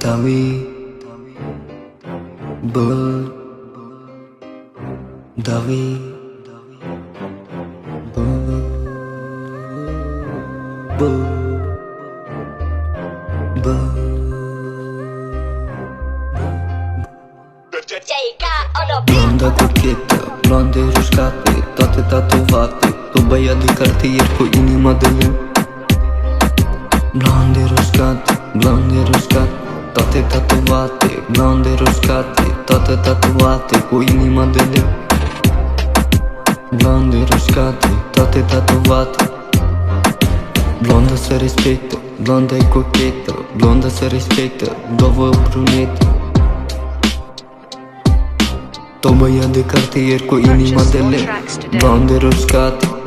David, Bud, David, Bud, Bud, Bud. Blondă cochetă, blonde roșcate, toate tatovate, tu băiat de cartier cu inima de lemn. Blonde roșcate, toate tatovate, blonde roșcate, toate tatovate cu inima de lemn. Blonde roșcate, toate tatovate. Blondă se respectă, blondă e cochetă, blondă se respectă, două brunete. Tu băiat de cartier cu inima de lemn.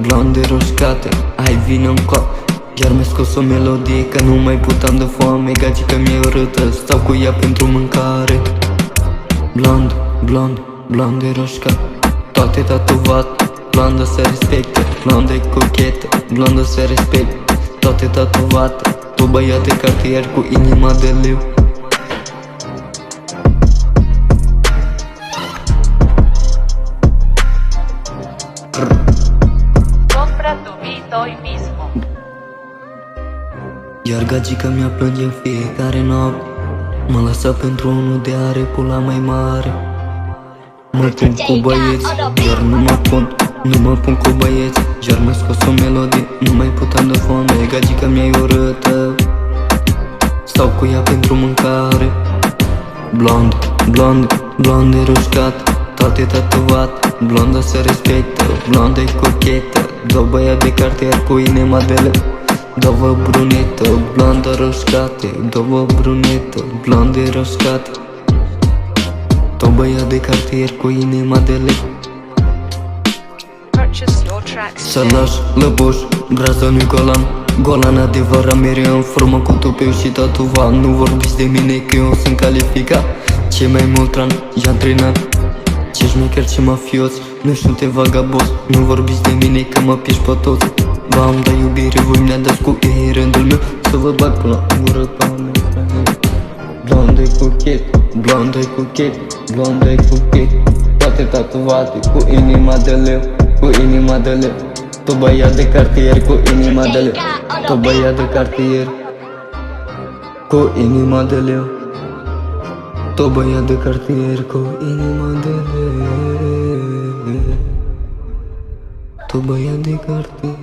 Blonde roșcate, hai vină-n cop. Iar mi-a scos o melodie că nu mai puteam de foame. Gagica mi-e urâtă, stau cu ea pentru mâncare. Blonde roșcate, toate tatovate. Blondă se respectă, blondă e cochetă, blondă se respectă, toate tatovate. Tu băiat de cartier cu inima de leu. Compra tu beat hoy mismo. Iar gagica mea plânge în fiecare noapte. Mă lăsa pentru unul de are pula mai mare. Mă pun cu băieți, iar nu mă pun cu băieți. Iar mi-a scos o melodie, nu mai puteam de foame. Gagica mea e urâtă, stau cu ea pentru mâncare. Blonde roșcate, toate tatovate. Blondă se respectă, blondă e cochetă, două băiat de cartier cu inima de lemn. Două brunetă, blondă roșcate, două brunetă, blonde roșcate. Tu băiat de cartier cu inima de lemn. Să lași lăbuș, braza nu-i golan. Golan adevărat mereu în formă cu tupeu și tatuat. Nu vorbiți de mine că eu sunt calificat. Ce mai mult ran, i-a antrenat. Ce șmecher, ce mafios, nu suntem vagabos. Nu vorbiți de mine că mă piși pe toți. V-am dat iubire, voi mi-a dat cu ei rândul meu. Să vă bag până la gură, Doamne. Blonde cochet, toate tatovate cu inima de leu, cu inima de leu. Tu băiat de cartier cu inima de leu. Tu băiat de cartier cu inima de leu. Tu băiat de cartier cu inima de leu. Tu băiat de cartier.